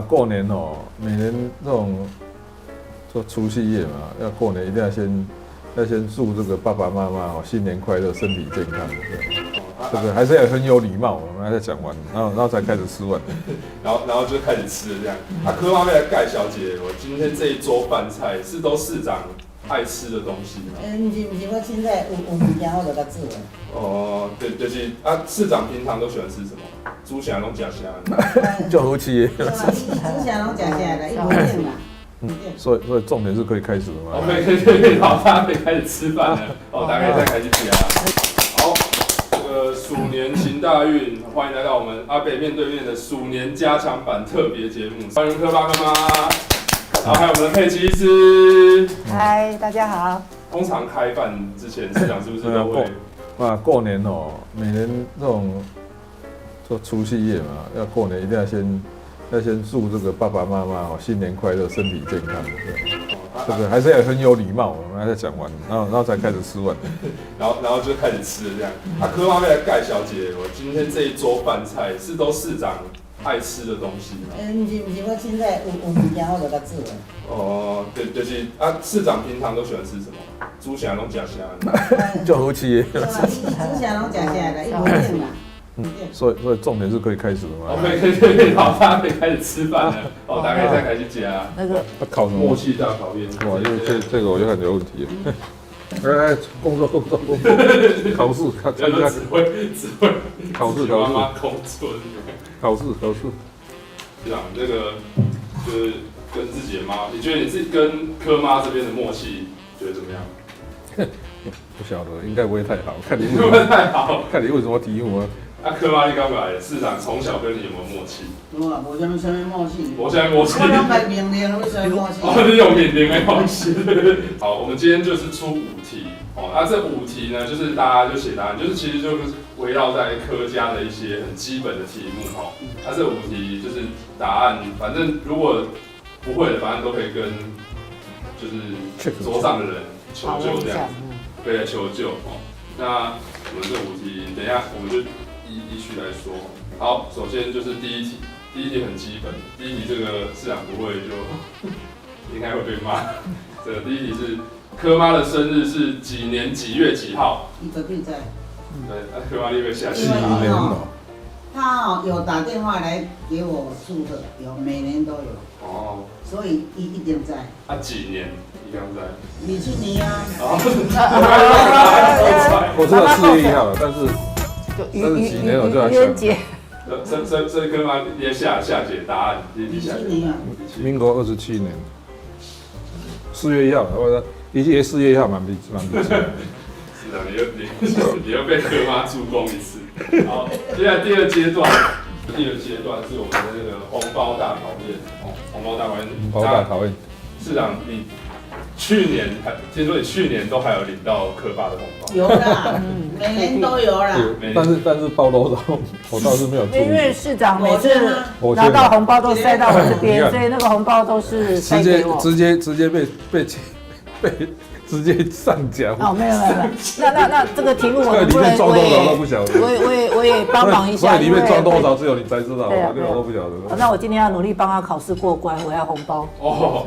过年哦，每年这种做除夕夜嘛，要过年一定要先祝这个爸爸妈妈哦新年快乐，身体健康，这个还是要很有礼貌，我们还在讲完，然后才开始吃饭，然后就开始吃了这样。柯妈妹的盖小姐，我今天这一桌饭菜是都市长爱吃的东西吗？不是，我现在有物件我就甲做的。哦，对，就是市长平常都喜欢吃什么？猪虾拢吃虾，就好吃的。猪虾拢食啥啦，伊无定啦。所以重点是可以开始了吗？可以，好，大家可以开始吃饭了。哦，大家可以再开始夹。好，这个鼠年行大运，欢迎来到我们阿北面对面的鼠年加强版特别节目，欢迎柯爸柯妈，然后还有我们的佩奇医师。嗨，大家好。通常开饭之前，市长是不是都会？过年哦，每年这种做除夕夜嘛，要过年一定要先祝这个爸爸妈妈哦新年快乐，身体健康，这个还是要很有礼貌，我们还在讲完，然后才开始吃饭，然后就开始吃了这样。柯妈妹的盖小姐，我今天这一桌饭菜是都市长爱吃的东西吗？不是，我现在有物件我就甲做的。哦，对，就是市长平常都喜欢吃什么？猪虾拢吃虾，就好吃的。猪虾拢食啥啦，伊无定啦。所以重点是可以开始了吗？可以，好，大家可以开始吃饭了。哦，大家可以再开始夹。那个考什么？默契大考验。哇，因为这个我就很有问题了。来，工作，考试，参加指挥，考试，妈妈工作。考试。市长，这个就是跟自己的妈，你觉得你自己跟柯妈这边的默契，觉得怎么样？不晓得，应该不会太好。看你不会太好。看你问什么题目啊？柯妈你刚来的，市长从小跟你有没有默契？无啊，无啥物默契。无啥默契。我拢来命令，有啥默契？哦，你有命令的默契。好，我们今天就是出5题。哦，这5题呢，就是大家就写答案，就是其实就是围绕在柯家的一些很基本的题目。哦，这5题就是答案，反正如果不会的，反正都可以跟就是桌上的人求救这样子。可以来求救哦。那我们这5题，等一下我们就依序来说。好，首先就是第一题很基本，第一题这个市长不会就应该会被骂。这个第一题是柯妈的生日是几年几月几号？伊绝对知。对，柯妈你会下去。他有打电话来给我祝贺，有每年都有。哦。所以一定知。几年？你刚在27年啊。我知道4月1号了，但是几年我就要想。所以柯妈也下解答案，你下。民国27年4月1号，我说以前4月1号蛮理解。是的，你又被柯妈助攻一次。好，接下来第二阶段是我们的那个红包大考验。红包大考验。市长，你听说你去年都还有领到柯爸的红包。有啦，每年都有啦。但是包多少，我倒是没有注意。因为市长每次拿到红包都塞到我这边，所以那个红包都是塞给我。直接被直接上奖。哦，没有。那这个题目我里面装多少都不晓得。我也帮忙一下。所以里面装多少只有你才知道，这个我都不晓得。那我今天要努力帮他考试过关，我要红包。哦。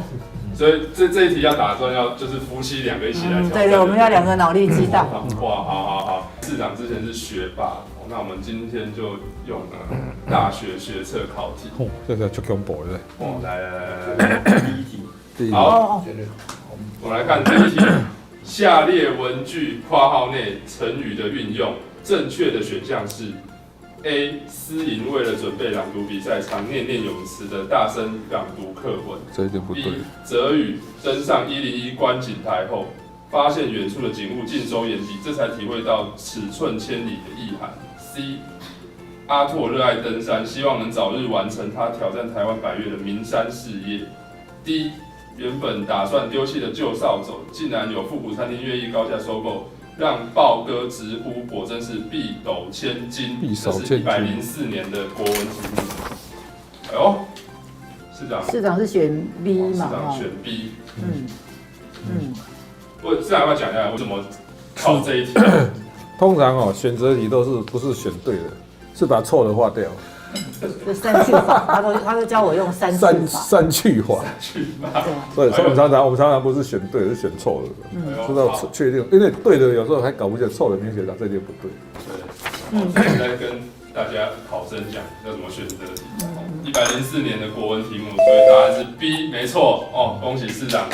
所以这一题要打算要就是夫妻2个一起来挑战。对，我们要2个脑力激荡。哇，好。市长之前是学霸，那我们今天就用大学学测考题。这个就恐怖了。来，第一题。好，我来看第一题。下列文句括号内成语的运用，正确的选项是 A. 私营为了准备朗读比赛，常念咏词的大声朗读课文。这一点不对。B. 泽宇登上101观景台后，发现远处的景物，尽收眼底，这才体会到尺寸千里的意涵。C. 阿拓热爱登山，希望能早日完成他挑战台湾100岳的名山事业。D. 原本打算丢弃的旧扫帚，竟然有复古餐厅愿意高价收购。让豹哥直呼，果真是必斗千金。这是104年的国文题目。哎呦，市长是选 B 嘛？市长选 B。市长要不要讲一下为什么考这一题？通常选择题都是不是选对的，是把错的划掉。就删去法，他都教我用删去法。删去法。去吧。对，所以我们常常不是选对，是选错的，知道确定，因为对的有时候还搞不清楚，错的明显这就不对。对，现在跟大家考生讲要怎么选择题。104年的国文题目，所以答案是 B， 没错哦，恭喜市长。